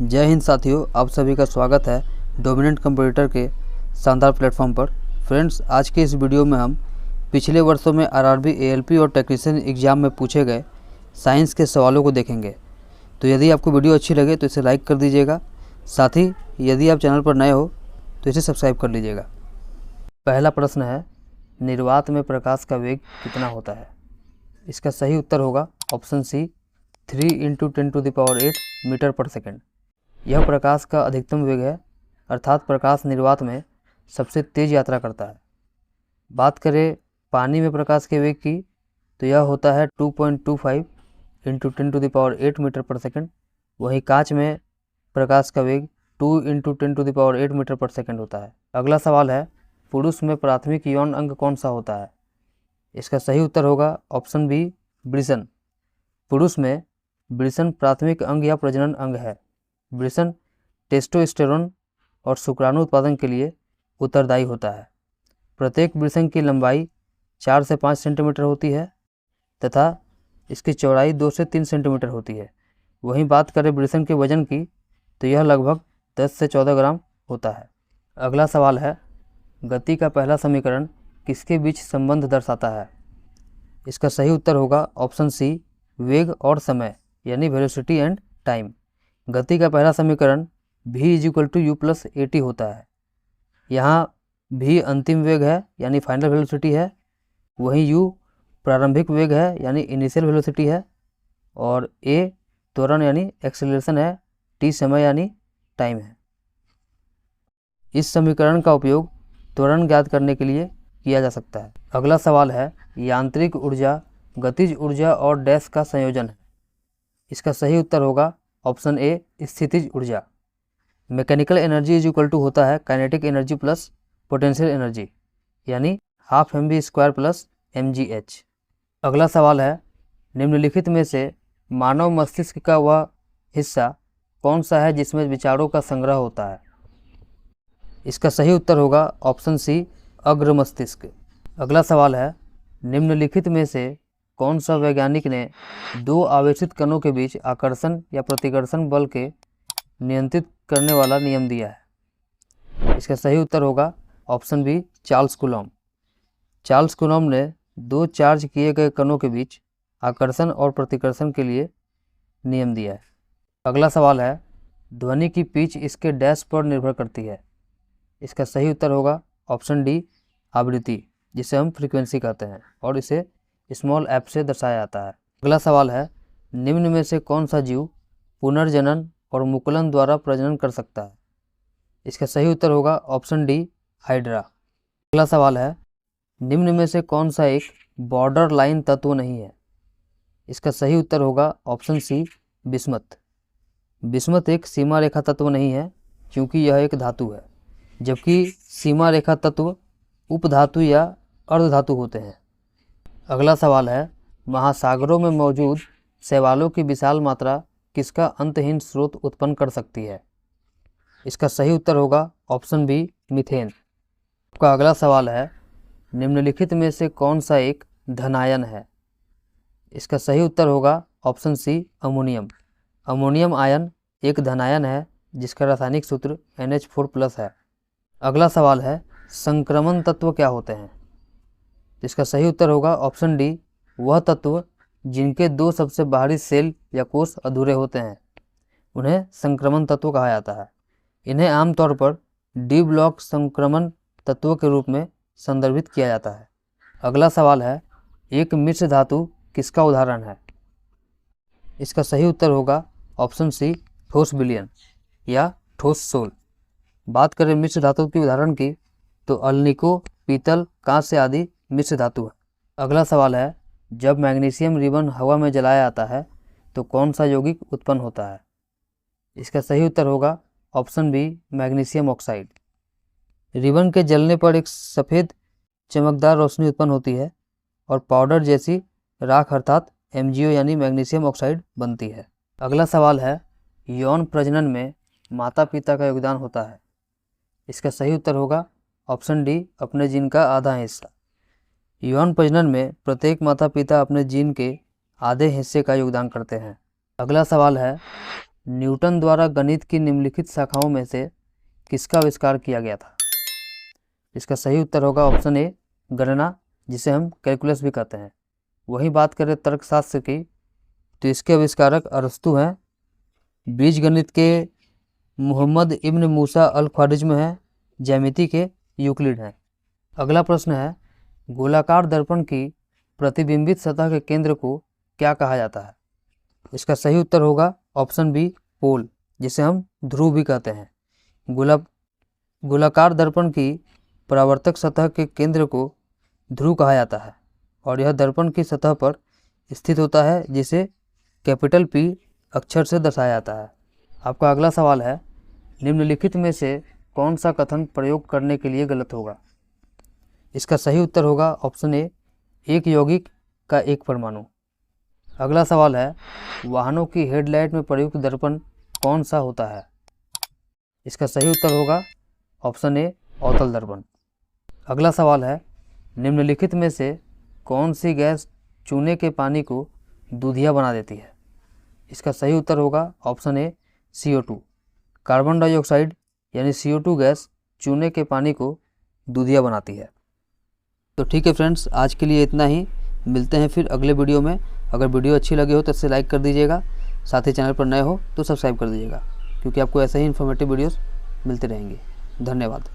जय हिंद साथियों, आप सभी का स्वागत है डोमिनेंट कंप्यूटर के शानदार प्लेटफॉर्म पर। फ्रेंड्स, आज के इस वीडियो में हम पिछले वर्षों में आरआरबी, एएलपी और टेक्नीशियन एग्जाम में पूछे गए साइंस के सवालों को देखेंगे। तो यदि आपको वीडियो अच्छी लगे तो इसे लाइक कर दीजिएगा। साथ ही यदि आप चैनल पर नए हो तो इसे सब्सक्राइब कर लीजिएगा। पहला प्रश्न है, निर्वात में प्रकाश का वेग कितना होता है? इसका सही उत्तर होगा ऑप्शन सी, 3 × 10⁸ मीटर पर सेकेंड। यह प्रकाश का अधिकतम वेग है, अर्थात प्रकाश निर्वात में सबसे तेज यात्रा करता है। बात करें पानी में प्रकाश के वेग की तो यह होता है 2.25 × 10⁸ मीटर पर सेकेंड। वहीं कांच में प्रकाश का वेग 2 × 10⁸ मीटर पर सेकेंड होता है। अगला सवाल है, पुरुष में प्राथमिक यौन अंग कौन सा होता है? इसका सही उत्तर होगा ऑप्शन बी, वृषण। पुरुष में वृषण प्राथमिक अंग या प्रजनन अंग है। वृषण टेस्टोस्टेरोन और शुक्राणु उत्पादन के लिए उत्तरदायी होता है। प्रत्येक वृषण की लंबाई 4 से 5 सेंटीमीटर होती है तथा इसकी चौड़ाई 2 से 3 सेंटीमीटर होती है। वहीं बात करें वृषण के वजन की तो यह लगभग 10 से 14 ग्राम होता है। अगला सवाल है, गति का पहला समीकरण किसके बीच संबंध दर्शाता है? इसका सही उत्तर होगा ऑप्शन सी, वेग और समय यानी वेलोसिटी एंड टाइम। गति का पहला समीकरण v = u + at होता है। यहाँ v अंतिम वेग है यानी फाइनल वेलोसिटी है, वहीं u प्रारंभिक वेग है यानी इनिशियल वेलोसिटी है, और a त्वरण यानी एक्सेलरेशन है, t समय यानी टाइम है। इस समीकरण का उपयोग त्वरण ज्ञात करने के लिए किया जा सकता है। अगला सवाल है, यांत्रिक ऊर्जा गतिज ऊर्जा और डैश का संयोजन है। इसका सही उत्तर होगा ऑप्शन ए, स्थितिज ऊर्जा। मैकेनिकल एनर्जी = होता है kinetic energy plus potential energy यानी ½ mv² + mgh। अगला सवाल है, निम्नलिखित में से मानव मस्तिष्क का वह हिस्सा कौन सा है जिसमें विचारों का संग्रह होता है? इसका सही उत्तर होगा ऑप्शन सी, अग्र मस्तिष्क। अगला सवाल है, निम्नलिखित में से कौन सा वैज्ञानिक ने 2 आवेशित कणों के बीच आकर्षण या प्रतिकर्षण बल के नियंत्रित करने वाला नियम दिया है? इसका सही उत्तर होगा option B, Charles Coulomb. Charles Coulomb ने 2 चार्ज किए गए कणों के बीच आकर्षण और प्रतिकर्षण के लिए नियम दिया है। अगला सवाल है, ध्वनि की पिच इसके डैश पर निर्भर करती है। इसका सही उत्तर होगा ऑप्शन डी, आवृत्ति, जिसे हम फ्रीक्वेंसी कहते हैं, और इसे स्मॉल f से दर्शाया जाता है। अगला सवाल है, निम्न में से कौन सा जीव पुनर्जनन और मुकुलन द्वारा प्रजनन कर सकता है? इसका सही उत्तर होगा ऑप्शन डी, हाइड्रा। अगला सवाल है, निम्न में से कौन सा एक बॉर्डर लाइन तत्व नहीं है? इसका सही उत्तर होगा ऑप्शन सी, बिस्मथ। बिस्मथ एक सीमा रेखा तत्व नहीं है क्योंकि यह एक धातु है, जबकि सीमा रेखा तत्व उपधातु या अर्धधातु होते हैं। अगला सवाल है, महासागरों में मौजूद शैवालों की विशाल मात्रा किसका अंतहीन स्रोत उत्पन्न कर सकती है? इसका सही उत्तर होगा ऑप्शन बी, मीथेन। आपका अगला सवाल है, निम्नलिखित में से कौन सा एक धनायन है? इसका सही उत्तर होगा option C, ammonium. Ammonium ion एक धनायन है जिसका रासायनिक सूत्र NH4+ है। अगला सवाल है, संक्रमण तत्व क्या होते हैं? इसका सही उत्तर होगा ऑप्शन डी, वह तत्व जिनके 2 सबसे बाहरी सेल या कोष अधूरे होते हैं उन्हें संक्रमण तत्व कहा जाता है। इन्हें आमतौर पर डी ब्लॉक संक्रमण तत्वों के रूप में संदर्भित किया जाता है। अगला सवाल है, एक मिश्र धातु किसका उदाहरण है? इसका सही उत्तर होगा ऑप्शन सी, ठोस विलयन या ठोस सोल। बात करें मिश्र धातु के उदाहरण की तो अलनिको, पीतल, कांस्य आदि मिश्र धातु है। अगला सवाल है, जब मैग्नीशियम रिबन हवा में जलाया जाता है तो कौन सा यौगिक उत्पन्न होता है? इसका सही उत्तर होगा option B, magnesium oxide. Ribbon के जलने पर एक सफ़ेद चमकदार रोशनी उत्पन्न होती है और पाउडर जैसी राख अर्थात MgO यानी मैग्नीशियम ऑक्साइड बनती है। अगला सवाल है, यौन प्रजनन में माता पिता का योगदान होता है। इसका सही उत्तर होगा ऑप्शन डी, अपने जीन का आधा हिस्सा। यौन प्रजनन में प्रत्येक माता पिता अपने जीन के आधे हिस्से का योगदान करते हैं। अगला सवाल है, न्यूटन द्वारा गणित की निम्नलिखित शाखाओं में से किसका आविष्कार किया गया था? इसका सही उत्तर होगा ऑप्शन ए गणना, जिसे हम कैलकुलस भी कहते हैं। वहीं बात करें तर्कशास्त्र की, तो इसके आविष्कारक अरस्तु हैं। बीजगणित के मोहम्मद इब्न मूसा अल ख्वारिज्म हैं। ज्यामिति के यूक्लिड हैं। अगला प्रश्न है, गोलाकार दर्पण की प्रतिबिंबित सतह के केंद्र को क्या कहा जाता है? इसका सही उत्तर होगा ऑप्शन बी पोल, जिसे हम ध्रुव भी कहते हैं। गोलाकार दर्पण की परावर्तक सतह के केंद्र को ध्रुव कहा जाता है और यह दर्पण की सतह पर स्थित होता है, जिसे कैपिटल पी अक्षर से दर्शाया जाता है। आपका अगला सवाल है, निम्नलिखित में से कौन सा कथन प्रयोग करने के लिए गलत होगा? इसका सही उत्तर होगा ऑप्शन ए एक यौगिक का एक परमाणु। अगला सवाल है, वाहनों की हेडलाइट में प्रयुक्त दर्पण कौन सा होता है? इसका सही उत्तर होगा ऑप्शन ए अवतल दर्पण। अगला सवाल है, निम्नलिखित में से कौन सी गैस चूने के पानी को दूधिया बना देती है? इसका सही उत्तर होगा option A CO2। Carbon dioxide यानी CO2 गैस चूने के पानी को दूधिया बनाती है। तो ठीक है फ्रेंड्स, आज के लिए इतना ही। मिलते हैं फिर अगले वीडियो में। अगर वीडियो अच्छी लगी हो तो इसे लाइक कर दीजिएगा, साथ ही चैनल पर नए हो तो सब्सक्राइब कर दीजिएगा, क्योंकि आपको ऐसे ही इन्फॉर्मेटिव वीडियोस मिलते रहेंगे। धन्यवाद।